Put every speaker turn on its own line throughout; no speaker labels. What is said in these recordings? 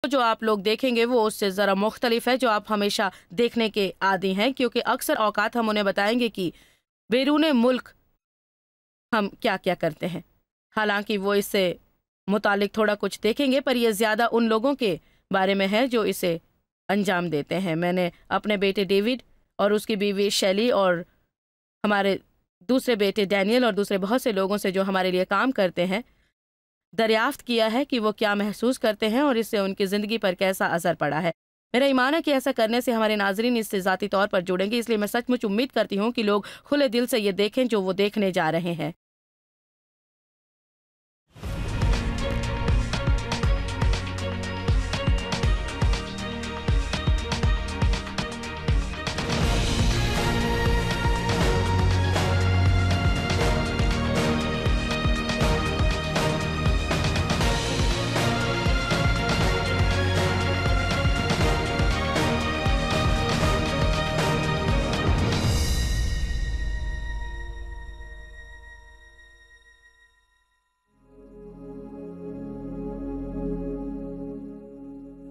जो आप लोग देखेंगे वो उससे ज़रा मुख्तलिफ है जो आप हमेशा देखने के आदी हैं, क्योंकि अक्सर औकात हम उन्हें बताएंगे कि बैरून मुल्क हम क्या क्या करते हैं। हालांकि वो इससे मुतालिक थोड़ा कुछ देखेंगे, पर यह ज़्यादा उन लोगों के बारे में है जो इसे अंजाम देते हैं। मैंने अपने बेटे डेविड और उसकी बीवी शैली और हमारे दूसरे बेटे डैनियल और दूसरे बहुत से लोगों से जो हमारे लिए काम करते हैं दरियाफ्त किया है कि वो क्या महसूस करते हैं और इससे उनकी ज़िंदगी पर कैसा असर पड़ा है। मेरा ईमान है कि ऐसा करने से हमारे नाजरीन इससे ज़ाती तौर पर जुड़ेंगे, इसलिए मैं सचमुच उम्मीद करती हूँ कि लोग खुले दिल से ये देखें जो वो देखने जा रहे हैं।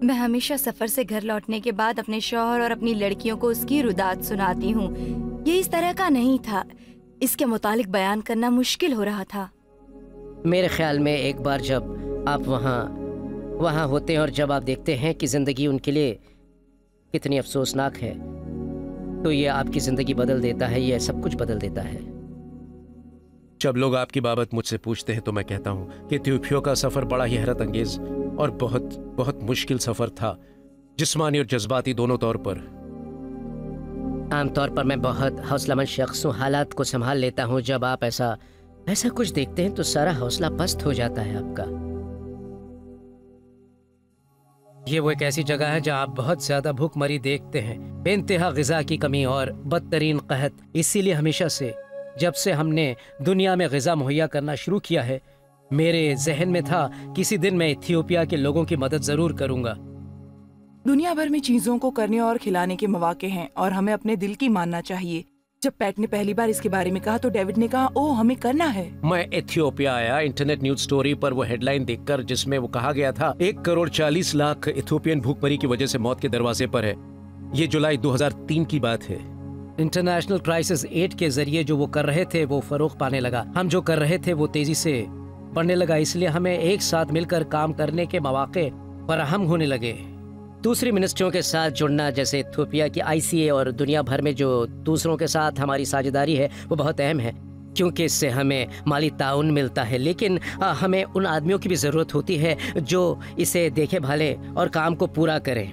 मैं हमेशा सफर से घर लौटने के बाद अपने शौहर और अपनी लड़कियों को उसकी रुदात सुनाती हूँ। ये इस तरह का नहीं था, इसके मुतालिक बयान करना मुश्किल हो रहा था।
मेरे ख्याल में एक बार जब आप वहाँ होते हैं और जब आप देखते हैं कि ज़िंदगी उनके लिए कितनी अफसोसनाक है, तो ये आपकी ज़िंदगी बदल देता है, ये सब कुछ बदल देता है।
जब लोग आपकी बाबत मुझसे पूछते हैं तो मैं कहता हूँ कि इथियोपिया का सफ़र बड़ा ही हैरत अंगेज और बहुत बहुत मुश्किल सफ़र था, जिस्मानी और जज्बाती दोनों तौर पर।
आमतौर पर मैं बहुत हौसलामंद शख्स हूँ, हालात को संभाल लेता हूँ। जब आप ऐसा कुछ देखते हैं तो सारा हौसला पस्त हो जाता है आपका। ये वो एक ऐसी जगह है जहाँ आप बहुत ज्यादा भूखमरी देखते हैं, बेइंतहा ग़िज़ा की कमी और बदतरीन कहत। इसीलिए हमेशा से जब से हमने दुनिया में ग़िज़ा मुहैया करना शुरू किया है, मेरे जहन में था किसी दिन मैं इथियोपिया के लोगों की मदद जरूर करूंगा।
दुनिया भर में चीजों को करने और खिलाने के मौके हैं और हमें अपने दिल की मानना चाहिए। जब पैट ने पहली बार इसके बारे में कहा तो डेविड ने कहा, ओह हमें करना है।
मैं इथियोपिया आया इंटरनेट न्यूज स्टोरी पर वो हेडलाइन देखकर जिसमें वो कहा गया था 1,40,00,000 इथियोपियन भूखमरी की वजह से मौत के दरवाजे पर है। ये जुलाई 2003 की बात है।
इंटरनेशनल क्राइसिस एड के जरिए जो वो कर रहे थे वो फरोग पाने लगा। हम जो कर रहे थे वो तेजी से बढ़ने लगा, इसलिए हमें एक साथ मिलकर काम करने के मौके फराहम होने लगे। दूसरी मिनिस्ट्रियों के साथ जुड़ना, जैसे इथियोपिया की ICA और दुनिया भर में जो दूसरों के साथ हमारी साझेदारी है, वो बहुत अहम है क्योंकि इससे हमें माली ताउन मिलता है। लेकिन हमें उन आदमियों की भी ज़रूरत होती है जो इसे देखे भाले और काम को पूरा करें।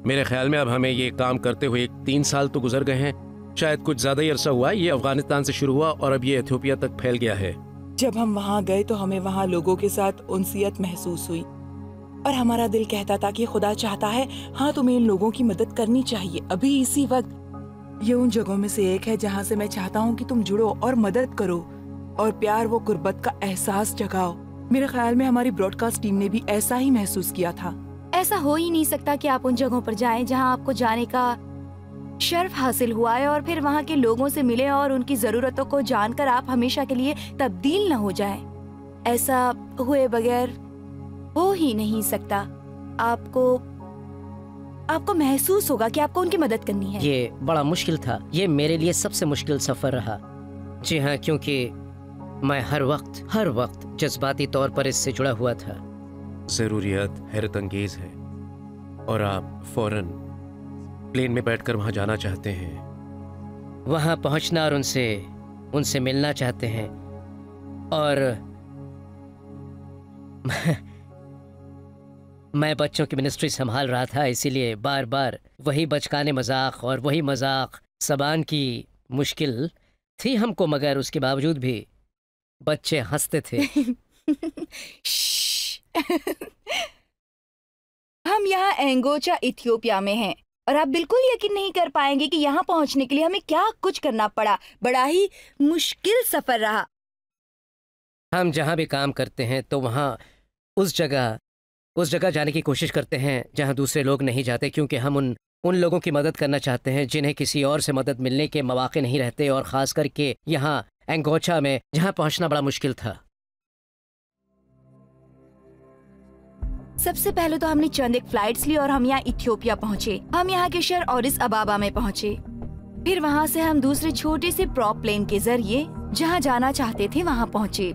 मेरे ख्याल में अब हमें ये काम करते हुए 3 साल तो गुजर गए हैं, शायद कुछ ज्यादा ही अरसा हुआ। ये अफगानिस्तान से शुरू हुआ और अब ये इथियोपिया तक फैल गया है।
जब हम वहाँ गए तो हमें वहाँ लोगों के साथ उनसियत महसूस हुई और हमारा दिल कहता था कि खुदा चाहता है, हाँ तुम्हें इन लोगों की मदद करनी चाहिए अभी इसी वक्त। ये उन जगहों में से एक है जहाँ से मैं चाहता हूँ कि तुम जुड़ो और मदद करो और प्यार वो गुर्बत का एहसास जगाओ। मेरे ख्याल में हमारी ब्रॉडकास्ट टीम ने भी ऐसा ही महसूस किया था।
ऐसा हो ही नहीं सकता कि आप उन जगहों पर जाएं जहां आपको जाने का शर्फ हासिल हुआ है और फिर वहां के लोगों से मिले और उनकी जरूरतों को जानकर आप हमेशा के लिए तब्दील न हो जाएं। ऐसा हुए बगैर हो ही नहीं सकता। आपको महसूस होगा कि आपको उनकी मदद करनी है।
ये बड़ा मुश्किल था, ये मेरे लिए सबसे मुश्किल सफर रहा। जी हाँ, क्योंकि मैं हर वक्त जज्बाती तौर पर इससे जुड़ा हुआ था।
जरूरियत हैरत अंगेज है और आप फौरन प्लेन में बैठकर वहां जाना चाहते हैं,
वहां पहुंचना और उनसे मिलना चाहते हैं। और मैं बच्चों की मिनिस्ट्री संभाल रहा था, इसीलिए बार बार वही बचकाने मजाक और वही मजाक ज़बान की मुश्किल थी हमको, मगर उसके बावजूद भी बच्चे हंसते थे।
हम यहाँ एंगोचा इथियोपिया में हैं और आप बिल्कुल यकीन नहीं कर पाएंगे कि यहाँ पहुँचने के लिए हमें क्या कुछ करना पड़ा। बड़ा ही मुश्किल सफर रहा।
हम जहाँ भी काम करते हैं तो वहाँ उस जगह जाने की कोशिश करते हैं जहाँ दूसरे लोग नहीं जाते, क्योंकि हम उन लोगों की मदद करना चाहते हैं जिन्हें किसी और से मदद मिलने के मौके नहीं रहते, और ख़ास करके यहाँ एंगोचा में जहाँ पहुँचना बड़ा मुश्किल था।
सबसे पहले तो हमने चंद एक फ्लाइट्स ली और हम यहाँ इथियोपिया पहुँचे। हम यहाँ के शहर ऑडिस अबाबा में पहुँचे। फिर वहाँ से हम दूसरे छोटे से प्रॉप प्लेन के जरिए जहाँ जाना चाहते थे वहाँ पहुँचे।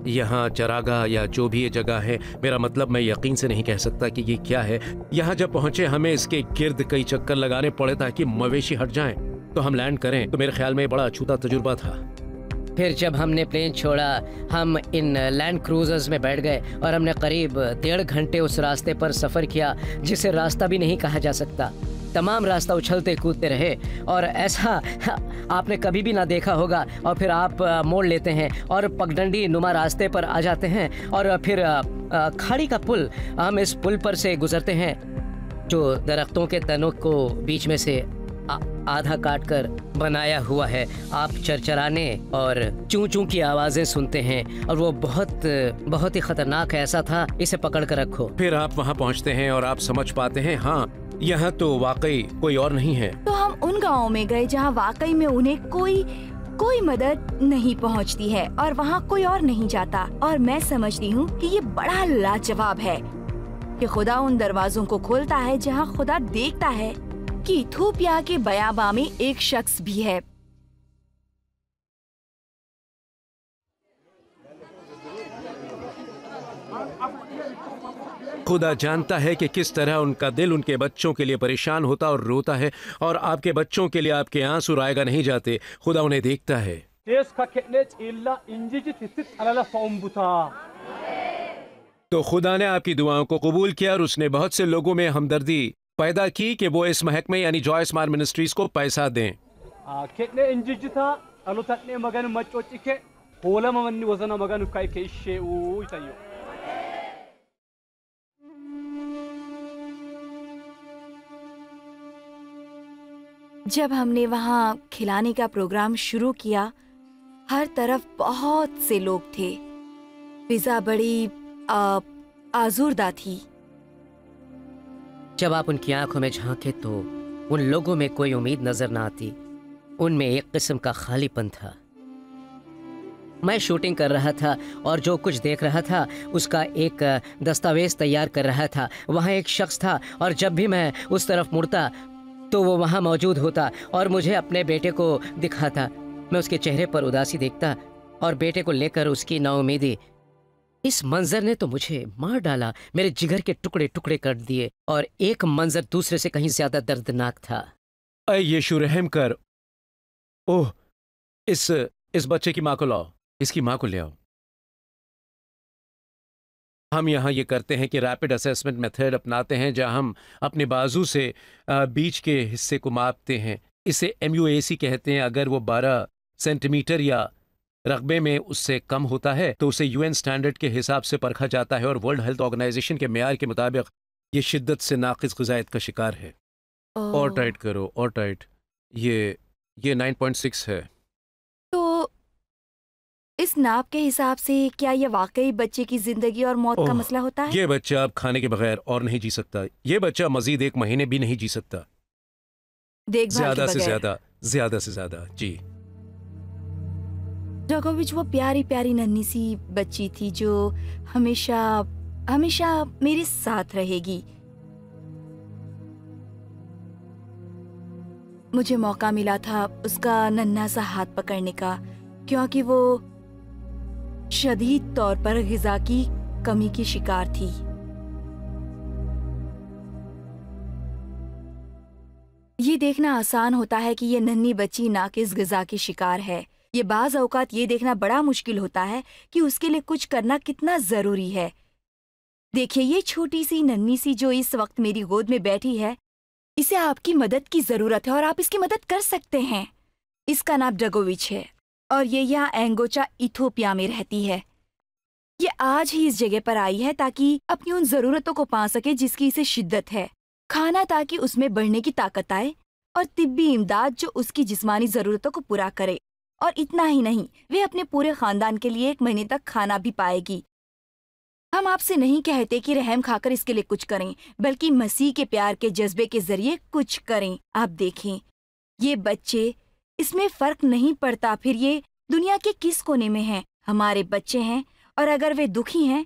यहाँ चरागा या जो भी ये जगह है, मेरा मतलब मैं यकीन से नहीं कह सकता कि ये क्या है। यहाँ जब पहुँचे हमें इसके गिर्द कई चक्कर लगाने पड़े ताकि मवेशी हट जाएं, तो हम लैंड करें। तो मेरे ख्याल में बड़ा अछूता तजुर्बा था।
फिर जब हमने प्लेन छोड़ा हम इन लैंड क्रूजर्स में बैठ गए और हमने करीब 1.5 घंटे उस रास्ते पर सफ़र किया जिसे रास्ता भी नहीं कहा जा सकता। तमाम रास्ता उछलते कूदते रहे और ऐसा आपने कभी भी ना देखा होगा। और फिर आप मोड़ लेते हैं और पगडंडी नुमा रास्ते पर आ जाते हैं और फिर खाड़ी का पुल, हम इस पुल पर से गुजरते हैं जो दरख्तों के तनों को बीच में से आधा काट कर बनाया हुआ है। आप चरचराने और चूं चूं की आवाजें सुनते हैं और वो बहुत ही खतरनाक है। ऐसा था इसे पकड़ कर रखो।
फिर आप वहाँ पहुँचते हैं और आप समझ पाते हैं हाँ यहाँ तो वाकई कोई और नहीं है।
तो हम उन गाँवों में गए जहाँ वाकई में उन्हें कोई मदद नहीं पहुँचती है और वहाँ कोई और नहीं जाता। और मैं समझती हूँ कि ये बड़ा लाजवाब है कि खुदा उन दरवाजों को खोलता है जहाँ खुदा देखता है कि इथियोपिया के बयाबा में एक शख्स भी है।
खुदा जानता है कि किस तरह उनका दिल उनके बच्चों के लिए परेशान होता और रोता है, और आपके बच्चों के लिए आपके आंसू रायगा नहीं जाते। खुदा उन्हें देखता है। तो खुदा ने आपकी दुआओं को कबूल किया और उसने बहुत से लोगों में हमदर्दी पैदा की कि वो इस महकमे यानी जॉय स्मार्ट मिनिस्ट्रीज को पैसा दें।
जब हमने वहाँ खिलाने का प्रोग्राम शुरू किया, हर तरफ बहुत से लोग थे। फिजा बड़ी आजुर्दा थी।
जब आप उनकी आंखों में झांके तो उन लोगों में कोई उम्मीद नजर न आती। उनमें एक किस्म का खालीपन था। मैं शूटिंग कर रहा था और जो कुछ देख रहा था उसका एक दस्तावेज तैयार कर रहा था। वहाँ एक शख्स था और जब भी मैं उस तरफ मुड़ता तो वो वहाँ मौजूद होता और मुझे अपने बेटे को दिखाता। मैं उसके चेहरे पर उदासी देखता और बेटे को लेकर उसकी नाउमीदी। इस मंजर ने तो मुझे मार डाला, मेरे जिगर के टुकड़े टुकड़े कर दिए। और एक मंजर दूसरे से कहीं ज्यादा दर्दनाक था।
अय यीशु रहम कर। ओह, इस बच्चे की माँ को लाओ, इसकी माँ को ले आओ। हम यहाँ ये करते हैं कि रैपिड असेसमेंट मेथड अपनाते हैं जहाँ हम अपने बाजू से बीच के हिस्से को मापते हैं। इसे MUAC कहते हैं। अगर वो 12 सेंटीमीटर या रकबे में उससे कम होता है तो उसे UN स्टैंडर्ड के हिसाब से परखा जाता है और वर्ल्ड हेल्थ ऑर्गेनाइजेशन के मेयार के मुताबिक ये शिद्दत से नाक़िस ग़िज़ायत का शिकार है। और टाइट करो, और टाइट। ये 9.6 है।
तो इस नाप के हिसाब से क्या ये वाकई बच्चे की जिंदगी और मौत का मसला होता है?
ये बच्चा अब खाने के बगैर और नहीं जी सकता। ये बच्चा मजीद 1 महीने भी नहीं जी सकता। ज्यादा से ज्यादा। जी
ड्रागोविच वो प्यारी प्यारी नन्ही सी बच्ची थी जो हमेशा हमेशा मेरे साथ रहेगी। मुझे मौका मिला था उसका नन्हा सा हाथ पकड़ने का, क्योंकि वो शदीद तौर पर ग़िज़ा की कमी की शिकार थी। ये देखना आसान होता है कि ये नन्ही बच्ची नाक़िस ग़िज़ा की शिकार है। ये बाज़ औक़ात ये देखना बड़ा मुश्किल होता है कि उसके लिए कुछ करना कितना ज़रूरी है। देखिए, ये छोटी सी नन्ही सी जो इस वक्त मेरी गोद में बैठी है, इसे आपकी मदद की ज़रूरत है और आप इसकी मदद कर सकते हैं। इसका नाम ड्रागोविच है और ये यहाँ एंगोचा इथियोपिया में रहती है। ये आज ही इस जगह पर आई है ताकि अपनी उन ज़रूरतों को पा सके जिसकी इसे शिद्दत है। खाना ताकि उसमें बढ़ने की ताकत आए, और तिब्बी इमदाद जो उसकी जिस्मानी ज़रूरतों को पूरा करे। और इतना ही नहीं, वे अपने पूरे ख़ानदान के लिए 1 महीने तक खाना भी पाएगी। हम आपसे नहीं कहते कि रहम खाकर इसके लिए कुछ करें, बल्कि मसीह के प्यार के जज्बे के जरिए कुछ करें। आप देखें, ये बच्चे, इसमें फ़र्क नहीं पड़ता फिर ये दुनिया के किस कोने में हैं, हमारे बच्चे हैं। और अगर वे दुखी हैं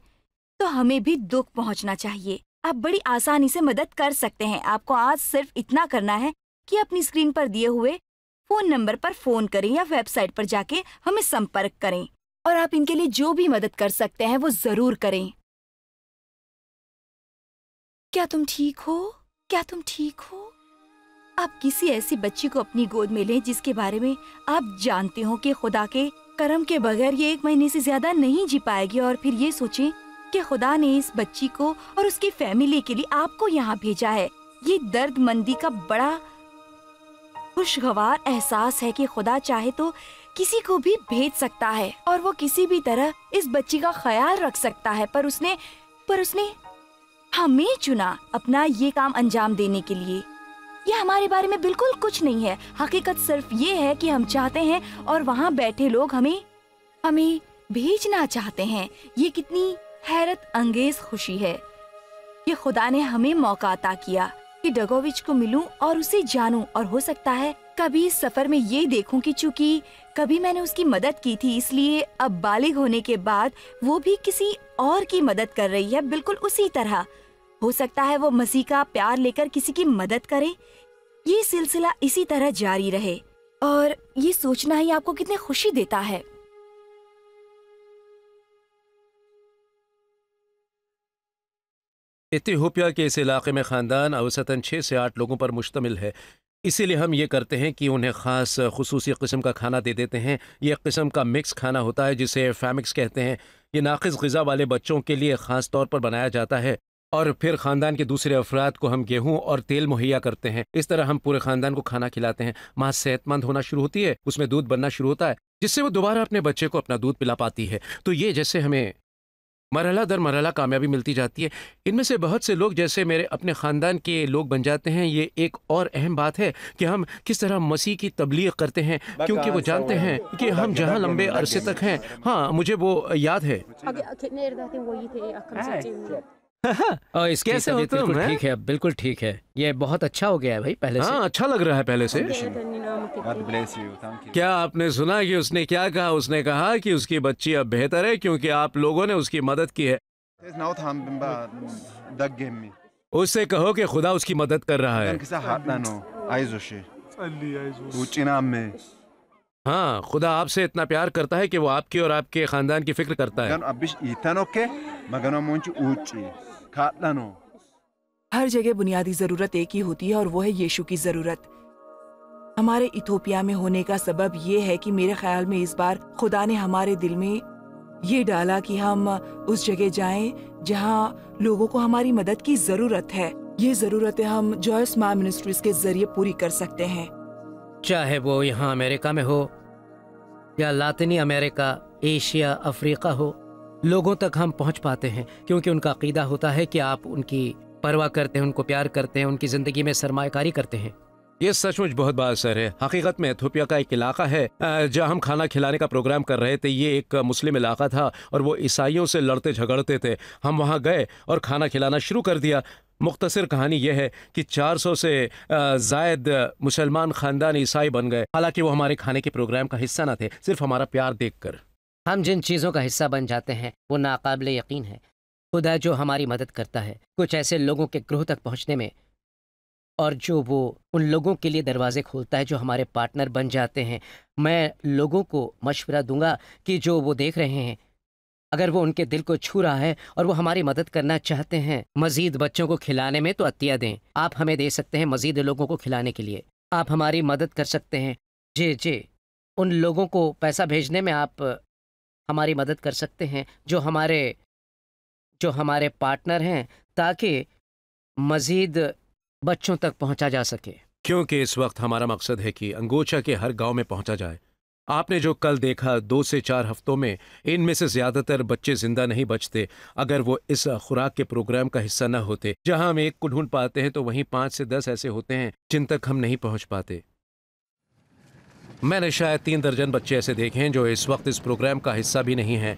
तो हमें भी दुख पहुंचना चाहिए। आप बड़ी आसानी से मदद कर सकते हैं। आपको आज सिर्फ इतना करना है कि अपनी स्क्रीन पर दिए हुए फोन नंबर पर फोन करें या वेबसाइट पर जाके हमें संपर्क करें, और आप इनके लिए जो भी मदद कर सकते हैं वो जरूर करें। क्या तुम ठीक हो? क्या तुम ठीक हो? आप किसी ऐसी बच्ची को अपनी गोद में लें जिसके बारे में आप जानते हो कि खुदा के करम के बगैर ये 1 महीने से ज्यादा नहीं जी पाएगी, और फिर ये सोचें कि खुदा ने इस बच्ची को और उसकी फैमिली के लिए आपको यहाँ भेजा है। ये दर्दमंदी का बड़ा खुशगवार एहसास है कि खुदा चाहे तो किसी को भी भेज सकता है और वो किसी भी तरह इस बच्ची का ख्याल रख सकता है, पर उसने हमें चुना अपना ये काम अंजाम देने के लिए। ये हमारे बारे में बिल्कुल कुछ नहीं है। हकीकत सिर्फ ये है कि हम चाहते हैं और वहाँ बैठे लोग हमें भेजना चाहते हैं। ये कितनी हैरत अंगेज खुशी है। ये खुदा ने हमें मौका अता किया कि डगोविच को मिलूं और उसे जानूं, और हो सकता है कभी इस सफर में ये देखूं कि चूंकि कभी मैंने उसकी मदद की थी, इसलिए अब बालिग होने के बाद वो भी किसी और की मदद कर रही है, बिल्कुल उसी तरह। हो सकता है वो मसीह का प्यार लेकर किसी की मदद करे। ये सिलसिला इसी तरह जारी रहे, और ये सोचना ही आपको कितनी खुशी देता है।
इथियोपिया के इस इलाके में ख़ानदान औसतन 6 से 8 लोगों पर मुश्तमिल है। इसीलिए हम ये करते हैं कि उन्हें ख़ास खुसूसी किस्म का खाना दे देते हैं। ये किस्म का मिक्स खाना होता है जिसे फैमिक्स कहते हैं। ये नाक़िस ग़िज़ा वाले बच्चों के लिए ख़ास तौर पर बनाया जाता है, और फिर ख़ानदान के दूसरे अफराद को हम गेहूँ और तेल मुहैया करते हैं। इस तरह हम पूरे ख़ानदान को खाना खिलाते हैं। माँ सेहतमंद होना शुरू होती है, उसमें दूध बनना शुरू होता है, जिससे वो दोबारा अपने बच्चे को अपना दूध पिला पाती है। तो ये जैसे हमें मरहला दर मरहला कामयाबी मिलती जाती है। इनमें से बहुत से लोग जैसे मेरे अपने ख़ानदान के लोग बन जाते हैं। ये एक और अहम बात है कि हम किस तरह मसीह की तबलीग करते हैं, क्योंकि वो जानते हैं कि हम जहाँ लंबे अरसे तक हैं। हाँ, मुझे वो याद है।
इसकी तबीयत बिल्कुल ठीक है, बिल्कुल ठीक है। ये बहुत अच्छा हो गया है भाई पहले से।
हाँ, अच्छा लग रहा है पहले से। क्या आपने सुना कि उसने क्या कहा? उसने कहा कि उसकी बच्ची अब बेहतर है क्योंकि आप लोगों ने उसकी मदद की है। उससे कहो कि खुदा उसकी मदद कर रहा है। हाँ, खुदा आपसे इतना प्यार करता है कि वो आपकी और आपके खानदान की फिक्र करता है।
हर जगह बुनियादी जरूरत एक ही होती है, और वो है यीशु की जरूरत। हमारे इथोपिया में होने का सबब ये है कि मेरे ख्याल में इस बार खुदा ने हमारे दिल में ये डाला कि हम उस जगह जाएं जहां लोगों को हमारी मदद की जरूरत है। ये जरूरतें हम जॉय स्माइल मिनिस्ट्रीज के जरिए पूरी कर सकते हैं।
चाहे वो यहाँ अमेरिका में हो या लातिनी अमेरिका, एशिया, अफ्रीका हो, लोगों तक हम पहुँच पाते हैं क्योंकि उनका अकीदा होता है कि आप उनकी परवाह करते हैं, उनको प्यार करते हैं, उनकी ज़िंदगी में सरमायाकारी करते हैं।
ये सचमुच बहुत बाअसर है। हकीकत में इथियोपिया का एक इलाका है जहाँ हम खाना खिलाने का प्रोग्राम कर रहे थे। ये एक मुस्लिम इलाका था और वो ईसाइयों से लड़ते झगड़ते थे। हम वहाँ गए और खाना खिलाना शुरू कर दिया। मुख्तसर कहानी यह है कि 400 से ज़ायद मुसलमान ख़ानदान ईसाई बन गए। हालांकि वो हमारे खाने के प्रोग्राम का हिस्सा न थे, सिर्फ हमारा प्यार देखकर।
हम जिन चीज़ों का हिस्सा बन जाते हैं वो नाकाबिल यकीन है। खुदा जो हमारी मदद करता है कुछ ऐसे लोगों के ग्रोह तक पहुँचने में, और जो वो उन लोगों के लिए दरवाजे खोलता है जो हमारे पार्टनर बन जाते हैं। मैं लोगों को मशवरा दूंगा कि जो वो देख रहे हैं, अगर वो उनके दिल को छू रहा है और वो हमारी मदद करना चाहते हैं मज़ीद बच्चों को खिलाने में, तो अतिया दें। आप हमें दे सकते हैं मज़ीद लोगों को खिलाने के लिए। आप हमारी मदद कर सकते हैं। जी, उन लोगों को पैसा भेजने में आप हमारी मदद कर सकते हैं जो हमारे पार्टनर हैं, ताकि मज़ीद बच्चों तक पहुंचा जा सके।
क्योंकि इस वक्त हमारा मकसद है कि अंगोछा के हर गांव में पहुंचा जाए। आपने जो कल देखा 2 से 4 हफ्तों में इनमें से ज़्यादातर बच्चे जिंदा नहीं बचते अगर वो इस खुराक के प्रोग्राम का हिस्सा न होते। जहां हम एक को ढूंढ पाते हैं तो वहीं 5 से 10 ऐसे होते हैं जिन तक हम नहीं पहुंच पाते। मैंने शायद 3 दर्जन बच्चे ऐसे देखे हैं जो इस वक्त इस प्रोग्राम का हिस्सा भी नहीं हैं,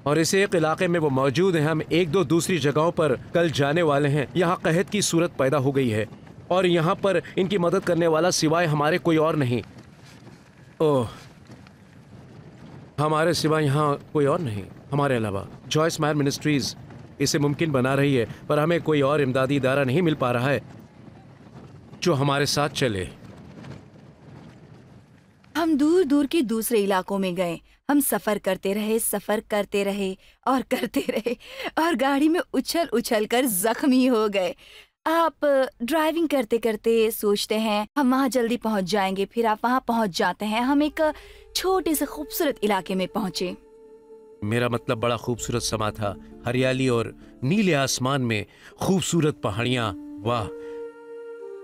और इस एक इलाके में वो मौजूद हैं। हम 1-2 दूसरी जगहों पर कल जाने वाले हैं। यहाँ कहत की सूरत पैदा हो गई है और यहाँ पर इनकी मदद करने वाला सिवाय हमारे कोई और नहीं। ओह, हमारे सिवाय यहाँ कोई और नहीं। हमारे अलावा जॉय स्माइल मिनिस्ट्रीज इसे मुमकिन बना रही है, पर हमें कोई और इमदादी इदारा नहीं मिल पा रहा है जो हमारे साथ चले।
हम दूर दूर के दूसरे इलाकों में गए। हम सफर करते रहे और गाड़ी में उछल उछल कर जख्मी हो गए। आप ड्राइविंग करते करते सोचते हैं हम वहाँ जल्दी पहुँच जाएंगे, फिर आप वहाँ पहुँच जाते हैं। हम एक छोटे से खूबसूरत इलाके में पहुँचे।
मेरा मतलब बड़ा खूबसूरत समा था, हरियाली और नीले आसमान में खूबसूरत पहाड़ियाँ। वाह,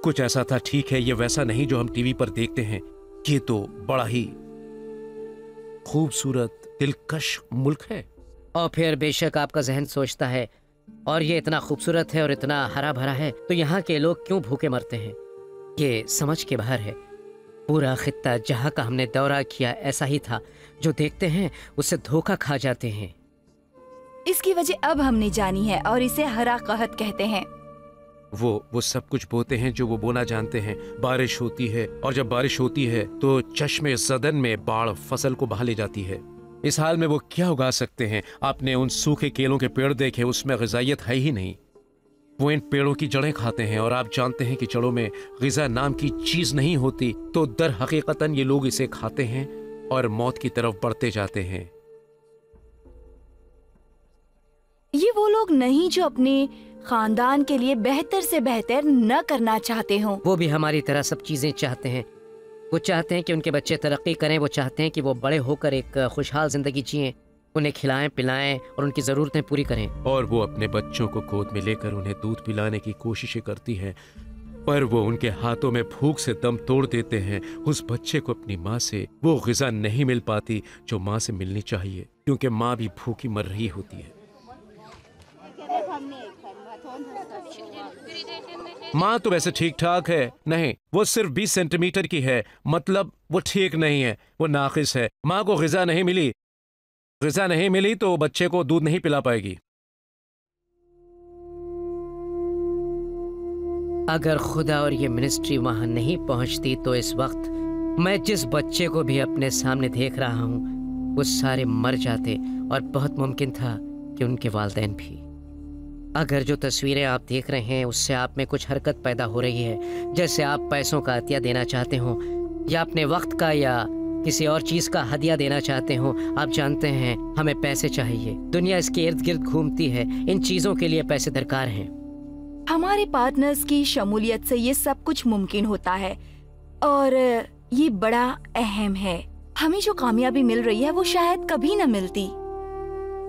कुछ ऐसा था। ठीक है, ये वैसा नहीं जो हम टीवी पर देखते हैं। ये तो बड़ा ही खूबसूरत दिलकश मुल्क है।
और फिर बेशक आपका जहन सोचता है और ये इतना खूबसूरत है और इतना हरा भरा है, तो यहाँ के लोग क्यों भूखे मरते हैं? ये समझ के बाहर है। पूरा खित्ता जहाँ का हमने दौरा किया ऐसा ही था। जो देखते हैं उससे धोखा खा जाते हैं।
इसकी वजह अब हमने जानी है और इसे हरा कहत कहते हैं।
वो सब कुछ बोते हैं जो वो बोना जानते हैं। बारिश होती है और जब बारिश होती है तो चश्मे सदन में बाढ़ फसल को बहा ले जाती है। इस हाल में वो क्या उगा सकते हैं? आपने उन सूखे केलों के पेड़ देखे, उसमें ग़िज़ाइयत है ही नहीं। वो इन पेड़ों की जड़ें खाते हैं और आप जानते हैं कि जड़ों में ग़िज़ा नाम की चीज नहीं होती, तो दर हकीकतन ये लोग इसे खाते हैं और मौत की तरफ बढ़ते जाते हैं।
ये वो लोग नहीं जो अपने खानदान के लिए बेहतर से बेहतर न करना चाहते हों।
वो भी हमारी तरह सब चीजें चाहते हैं। वो चाहते हैं कि उनके बच्चे तरक्की करें। वो चाहते हैं कि वो बड़े होकर एक खुशहाल जिंदगी जिएं, उन्हें खिलाएं पिलाएं और उनकी ज़रूरतें पूरी करें। और
वो अपने बच्चों को गोद में लेकर उन्हें दूध पिलाने की कोशिशें करती हैं, पर वो उनके हाथों में भूख से दम तोड़ देते हैं। उस बच्चे को अपनी माँ से वो ग़िज़ा नहीं मिल पाती जो माँ से मिलनी चाहिए, क्योंकि माँ भी भूखी मर रही होती है। माँ तो वैसे ठीक ठाक है। नहीं, वो सिर्फ 20 सेंटीमीटर की है, मतलब वो ठीक नहीं है, वो नाक़िस है। माँ को ग़िज़ा नहीं मिली तो बच्चे को दूध नहीं पिला पाएगी।
अगर खुदा और ये मिनिस्ट्री वहां नहीं पहुंचती तो इस वक्त मैं जिस बच्चे को भी अपने सामने देख रहा हूं वो सारे मर जाते, और बहुत मुमकिन था कि उनके वालिदैन भी। अगर जो तस्वीरें आप देख रहे हैं उससे आप में कुछ हरकत पैदा हो रही है, जैसे आप पैसों का हदिया देना चाहते हो या अपने वक्त का या किसी और चीज का हदिया देना चाहते हो, आप जानते हैं हमें पैसे चाहिए। दुनिया इसके इर्द गिर्द घूमती है, इन चीजों के लिए पैसे दरकार हैं।
हमारे पार्टनर्स की शमूलियत से ये सब कुछ मुमकिन होता है और ये बड़ा अहम है। हमें जो कामयाबी मिल रही है वो शायद कभी न मिलती।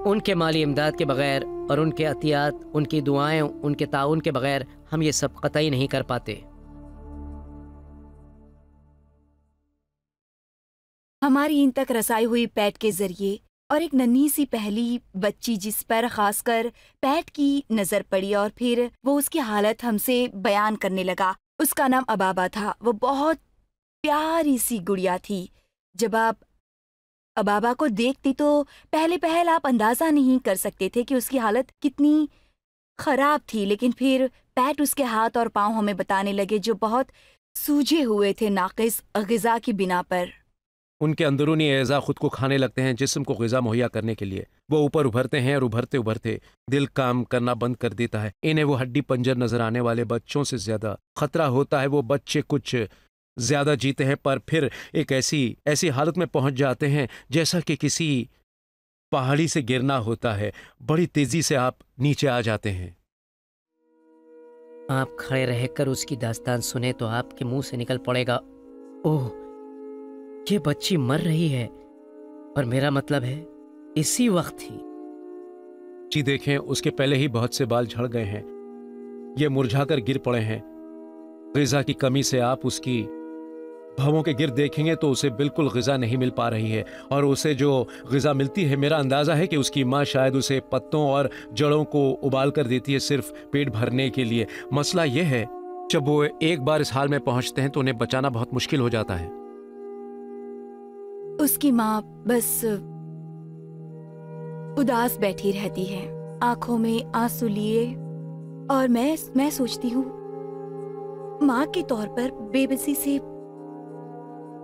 उनके माली इमदाद के बगैर और उनके अतियात, उनकी दुआएं, उनके ताउन के बगैर हम ये सब कतई नहीं कर पाते।
हमारी इन तक रसाई हुई पैट के जरिए और एक नन्ही सी पहली बच्ची जिस पर खासकर पैट की नजर पड़ी और फिर वो उसकी हालत हमसे बयान करने लगा। उसका नाम अबाबा था। वो बहुत प्यारी सी गुड़िया थी। जब आप अबाबा को देखती तो पहले पहल आप अंदाजा नहीं कर सकते थे कि उसकी हालत कितनी खराब थी, लेकिन फिर पैट उसके हाथ और पाँव हमें बताने लगे जो बहुत सूजे हुए थे नाक़िस ग़िज़ा की बिना पर।
उनके अंदरूनी एज़ा खुद को खाने लगते हैं जिस्म को ग़िज़ा मुहैया करने के लिए। वो ऊपर उभरते हैं और उभरते उभरते दिल काम करना बंद कर देता है। इन्हें वो हड्डी पंजर नजर आने वाले बच्चों से ज्यादा खतरा होता है। वो बच्चे कुछ ज्यादा जीते हैं पर फिर एक ऐसी हालत में पहुंच जाते हैं जैसा कि किसी पहाड़ी से गिरना होता है। बड़ी तेजी से आप नीचे आ जाते हैं।
आप खड़े रहकर उसकी दास्तान सुने तो आपके मुंह से निकल पड़ेगा, ओह ये बच्ची मर रही है। और मेरा मतलब है इसी वक्त ही।
जी देखें, उसके पहले ही बहुत से बाल झड़ गए हैं, ये मुरझाकर गिर पड़े हैं। ग़िज़ा की कमी से आप उसकी भवों के गिर्द देखेंगे तो उसे बिल्कुल ग़िज़ा नहीं मिल पा रही है। और उसे जो ग़िज़ा मिलती है, मेरा अंदाज़ा है कि उसकी माँ शायद उसे पत्तों और जड़ों को उबाल कर देती है सिर्फ पेट भरने के लिए। मसला यह है, जब वो एक बार इस हाल में पहुंचते हैं तो उन्हें बचाना बहुत मुश्किल हो जाता है।
उसकी माँ बस उदास बैठी रहती है, आंखों में आंसू लिए, और मैं सोचती हूँ माँ के तौर पर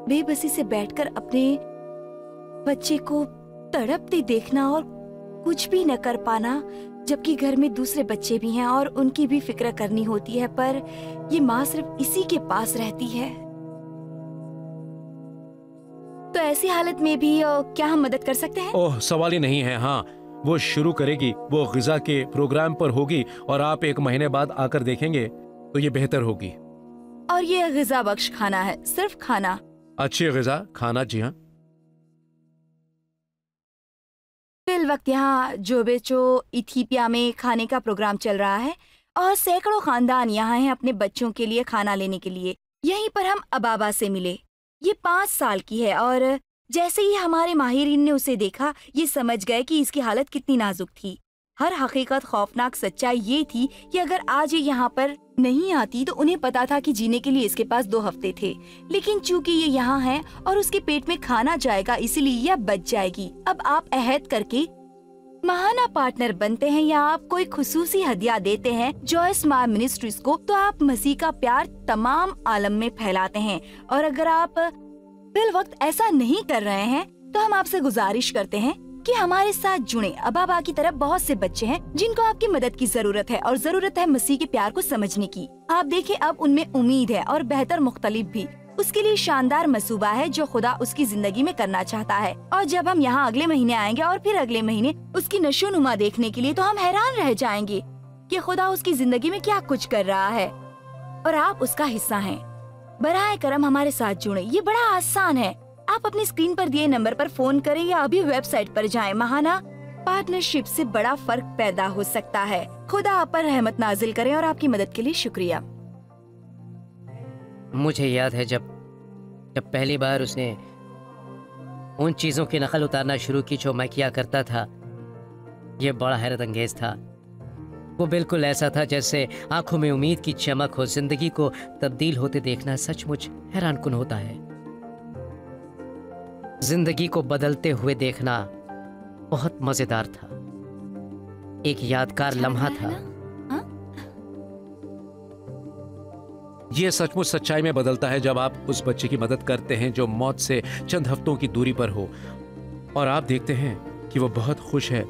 बेबसी से बैठकर अपने बच्चे को तड़पते देखना और कुछ भी न कर पाना, जबकि घर में दूसरे बच्चे भी हैं और उनकी भी फिक्र करनी होती है, पर ये माँ सिर्फ इसी के पास रहती है। तो ऐसी हालत में भी क्या हम मदद कर सकते हैं?
ओह, सवाल ही नहीं है। हाँ, वो शुरू करेगी, वो ग़िज़ा के प्रोग्राम पर होगी और आप 1 महीने बाद आकर देखेंगे तो ये बेहतर होगी।
और ये ग़िज़ा बख्श खाना है, सिर्फ खाना।
अच्छी ग़िज़ा खाना, जी हाँ।
फिल वक्त यहाँ जोबेचो इथियोपिया में खाने का प्रोग्राम चल रहा है और सैकड़ों खानदान यहाँ हैं अपने बच्चों के लिए खाना लेने के लिए। यहीं पर हम अबाबा से मिले। ये 5 साल की है और जैसे ही हमारे माहिरीन ने उसे देखा, ये समझ गए कि इसकी हालत कितनी नाजुक थी। हर हकीकत खौफनाक सच्चाई ये थी कि अगर आज ये यहाँ पर नहीं आती तो उन्हें पता था कि जीने के लिए इसके पास 2 हफ्ते थे, लेकिन चूंकि ये यहाँ है और उसके पेट में खाना जाएगा, इसलिए यह बच जाएगी। अब आप अहद करके महाना पार्टनर बनते हैं या आप कोई खुसूसी हदिया देते हैं जॉयस मार मिनिस्ट्रीज को, तो आप मसीह का प्यार तमाम आलम में फैलाते हैं। और अगर आप फिल वक्त ऐसा नहीं कर रहे हैं तो हम आपसे गुजारिश करते हैं कि हमारे साथ जुड़े। अबाबा की तरफ बहुत से बच्चे हैं जिनको आपकी मदद की जरूरत है और जरूरत है मसीह के प्यार को समझने की। आप देखें, अब उनमें उम्मीद है और बेहतर मुख्तलिफ भी। उसके लिए शानदार मसूबा है जो खुदा उसकी जिंदगी में करना चाहता है। और जब हम यहाँ अगले महीने आएंगे और फिर अगले महीने उसकी नशोनुमा देखने के लिए, तो हम हैरान रह जाएंगे कि खुदा उसकी जिंदगी में क्या कुछ कर रहा है और आप उसका हिस्सा हैं। बराए करम हमारे साथ जुड़े। ये बड़ा आसान है। आप अपनी स्क्रीन पर दिए नंबर पर फोन करें या अभी वेबसाइट पर जाएं। महाना पार्टनरशिप से बड़ा फर्क पैदा हो सकता है। खुदा आप पर रहमत नाजिल करें और आपकी मदद के लिए शुक्रिया।
मुझे याद है जब पहली बार उसने उन चीज़ों की नकल उतारना शुरू की जो मैं किया करता था, ये बड़ा हैरत अंगेज था। वो बिल्कुल ऐसा था जैसे आंखों में उम्मीद की चमक हो। जिंदगी को तब्दील होते देखना सचमुच हैरानकुन होता है। जिंदगी को बदलते हुए देखना बहुत मजेदार था। एक यादगार लम्हा था।
ये सचमुच सच्चाई में बदलता है जब आप उस बच्चे की मदद करते हैं जो मौत से चंद हफ्तों की दूरी पर हो और आप देखते हैं कि वो बहुत खुश है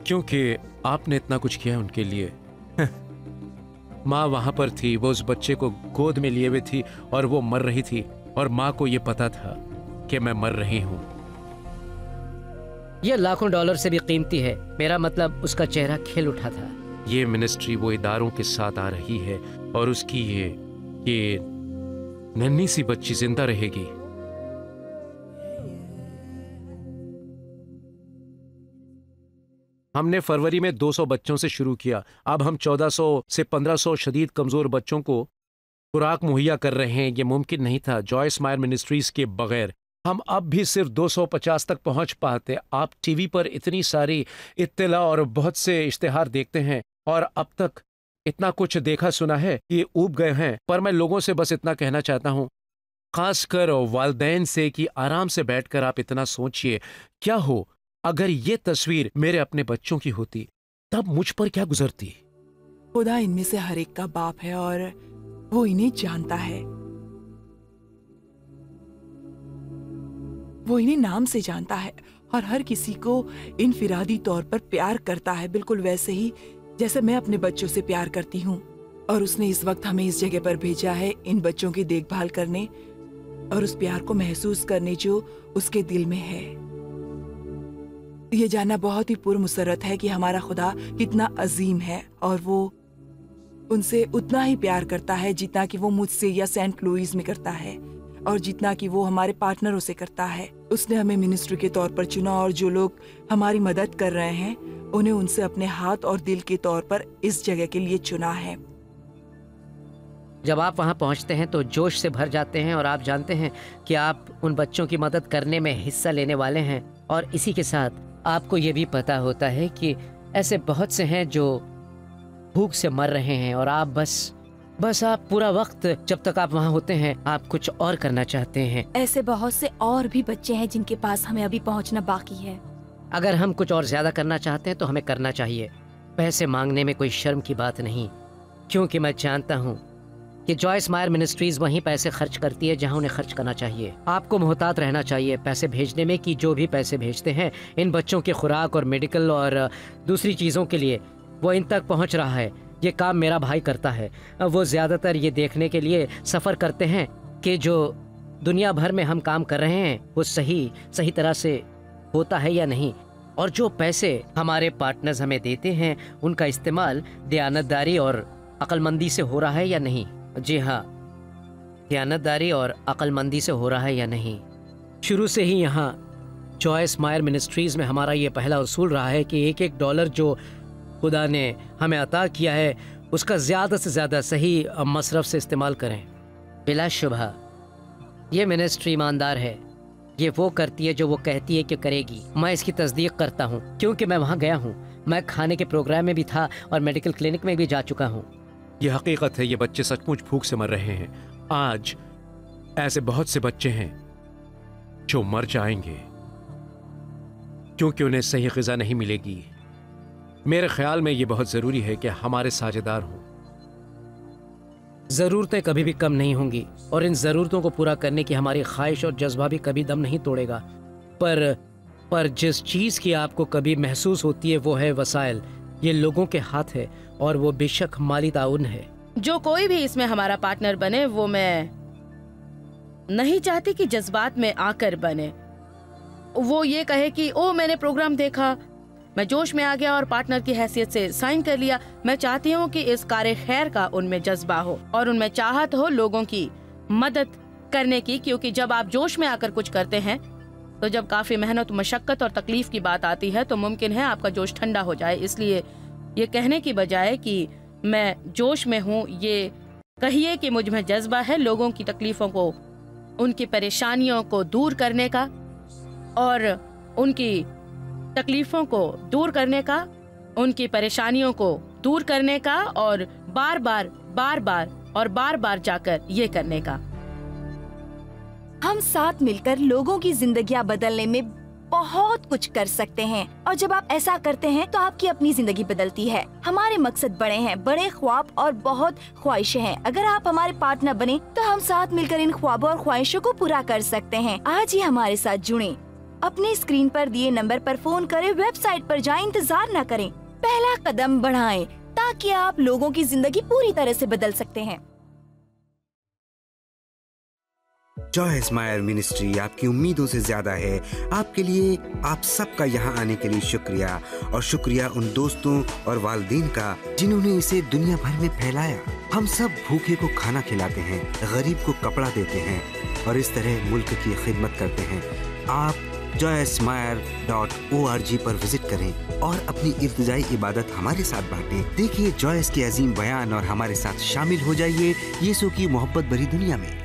क्योंकि आपने इतना कुछ किया उनके लिए। माँ वहां पर थी, वो उस बच्चे को गोद में लिए हुए थी और वो मर रही थी और माँ को ये पता था कि मैं मर रही हूँ।
ये लाखों डॉलर से भी कीमती है। मेरा मतलब उसका चेहरा खिल उठा था।
ये मिनिस्ट्री वो इदारों के साथ आ रही है और उसकी ये नन्ही सी बच्ची जिंदा रहेगी। हमने फरवरी में 200 बच्चों से शुरू किया। अब हम 1400 से 1500 शदीद कमजोर बच्चों को खुराक मुहैया कर रहे हैं। ये मुमकिन नहीं था जॉयस मायर मिनिस्ट्रीज के बगैर। हम अब भी सिर्फ 250 तक पहुंच पाते। आप टीवी पर इतनी सारी इत्तला और बहुत से इश्तिहार देखते हैं और अब तक इतना कुछ देखा सुना है कि ऊब गए हैं। पर मैं लोगों से बस इतना कहना चाहता हूं, खासकर वालिदैन से, कि आराम से बैठकर आप इतना सोचिए, क्या हो अगर ये तस्वीर मेरे अपने बच्चों की होती, तब मुझ पर क्या गुजरती।
खुदा इनमें से हर एक का बाप है और वो इन्हें जानता है। वो इन्हें नाम से जानता है और हर किसी को इनफिरादी तौर पर प्यार करता है, बिल्कुल वैसे ही जैसे मैं अपने बच्चों से प्यार करती हूँ। और उसने इस वक्त हमें इस जगह पर भेजा है इन बच्चों की देखभाल करने और उस प्यार को महसूस करने जो उसके दिल में है। ये जानना बहुत ही पुरमुसरत है कि हमारा खुदा कितना अजीम है और वो उनसे उतना ही प्यार करता है जितना कि वो मुझसे या सेंट लुइस में करता है और जितना कि वो हमारे पार्टनरों से करता है। उसने हमें मिनिस्ट्री के तौर पर चुना और जो लोग हमारी मदद कर रहे हैं उन्हें उनसे अपने हाथ और दिल के तौर पर इस जगह के लिए चुना है।
जब आप वहां पहुंचते हैं तो जोश से भर जाते हैं और आप जानते हैं कि आप उन बच्चों की मदद करने में हिस्सा लेने वाले हैं। और इसी के साथ आपको ये भी पता होता है कि ऐसे बहुत से हैं जो भूख से मर रहे हैं और आप बस आप पूरा वक्त जब तक आप वहाँ होते हैं आप कुछ और करना चाहते हैं।
ऐसे बहुत से और भी बच्चे हैं जिनके पास हमें अभी पहुँचना बाकी है।
अगर हम कुछ और ज्यादा करना चाहते हैं तो हमें करना चाहिए। पैसे मांगने में कोई शर्म की बात नहीं, क्योंकि मैं जानता हूँ कि जॉयस मायर मिनिस्ट्रीज वहीं पैसे खर्च करती है जहां उन्हें खर्च करना चाहिए। आपको मोहतात रहना चाहिए पैसे भेजने में कि जो भी पैसे भेजते हैं इन बच्चों की खुराक और मेडिकल और दूसरी चीज़ों के लिए वो इन तक पहुंच रहा है। ये काम मेरा भाई करता है। वो ज़्यादातर ये देखने के लिए सफ़र करते हैं कि जो दुनिया भर में हम काम कर रहे हैं वो सही तरह से होता है या नहीं, और जो पैसे हमारे पार्टनर्स हमें देते हैं उनका इस्तेमाल दयानतदारी और अक्लमंदी से हो रहा है या नहीं। जी हाँ, दयानतदारी और अक्लमंदी से हो रहा है या नहीं। शुरू से ही यहाँ जॉयस मायर मिनिस्ट्रीज़ में हमारा ये पहला उसूल रहा है कि एक एक डॉलर जो खुदा ने हमें अता किया है उसका ज़्यादा से ज़्यादा सही मसरफ से इस्तेमाल करें। बिलाशुबह ये मिनिस्ट्री ईमानदार है। ये वो करती है जो वो कहती है कि करेगी। मैं इसकी तस्दीक करता हूँ क्योंकि मैं वहाँ गया हूँ। मैं खाने के प्रोग्राम में भी था और मेडिकल क्लिनिक में भी जा चुका हूँ।
ये हकीकत है, ये बच्चे सचमुच भूख से मर रहे हैं। आज ऐसे बहुत से बच्चे हैं जो मर जाएंगे क्योंकि उन्हें सही ग़िज़ा नहीं मिलेगी। मेरे ख्याल में ये बहुत ज़रूरी है कि हमारे साझेदार हों।
ज़रूरतें कभी भी कम नहीं होंगी और इन ज़रूरतों को पूरा करने की हमारी ख्वाहिश और जज्बा भी कभी दम नहीं तोड़ेगा। पर जिस चीज़ की आपको कभी महसूस होती है वो है वसाइल। ये लोगों के हाथ है और वो बेशक माली ताउन है।
जो कोई भी इसमें हमारा पार्टनर बने वो मैं नहीं चाहती कि जज्बात में आकर बने। वो ये कहे कि ओ मैंने प्रोग्राम देखा, मैं जोश में आ गया और पार्टनर की हैसियत से साइन कर लिया। मैं चाहती हूँ कि इस कार्य खैर का उनमें जज्बा हो और उनमें चाहत हो लोगों की मदद करने की, क्योंकि जब आप जोश में आकर कुछ करते हैं तो जब काफ़ी मेहनत, मशक्क़त और तकलीफ की बात आती है तो मुमकिन है आपका जोश ठंडा हो जाए। इसलिए ये कहने की बजाय कि मैं जोश में हूँ, ये कहिए कि मुझ में जज्बा है लोगों की तकलीफ़ों को, उनकी परेशानियों को दूर करने का और उनकी तकलीफ़ों को दूर करने का, उनकी परेशानियों को दूर करने का और बार बार जाकर ये करने का।
हम साथ मिलकर लोगों की जिंदगियां बदलने में बहुत कुछ कर सकते हैं और जब आप ऐसा करते हैं तो आपकी अपनी जिंदगी बदलती है। हमारे मकसद बड़े हैं, बड़े ख्वाब और बहुत ख्वाहिशें हैं। अगर आप हमारे पार्टनर बने तो हम साथ मिलकर इन ख्वाबों और ख्वाहिशों को पूरा कर सकते हैं। आज ही हमारे साथ जुड़ें। अपने स्क्रीन पर दिए नंबर पर फोन करें, वेबसाइट पर जाएं, इंतजार न करें, पहला कदम बढ़ाएं ताकि आप लोगों की जिंदगी पूरी तरह से बदल सकते हैं।
जॉयस मायर मिनिस्ट्री आपकी उम्मीदों से ज्यादा है। आपके लिए, आप सबका यहाँ आने के लिए शुक्रिया, और शुक्रिया उन दोस्तों और वालिदैन का जिन्होंने इसे दुनिया भर में फैलाया। हम सब भूखे को खाना खिलाते हैं, गरीब को कपड़ा देते हैं और इस तरह मुल्क की खिदमत करते हैं। आप joycemeyer.org पर विजिट करें और अपनी इल्तिजाई इबादत हमारे साथ बांटें। देखिए जॉयस के अजीम बयान और हमारे साथ शामिल हो जाइए यीशु की मोहब्बत भरी दुनिया में।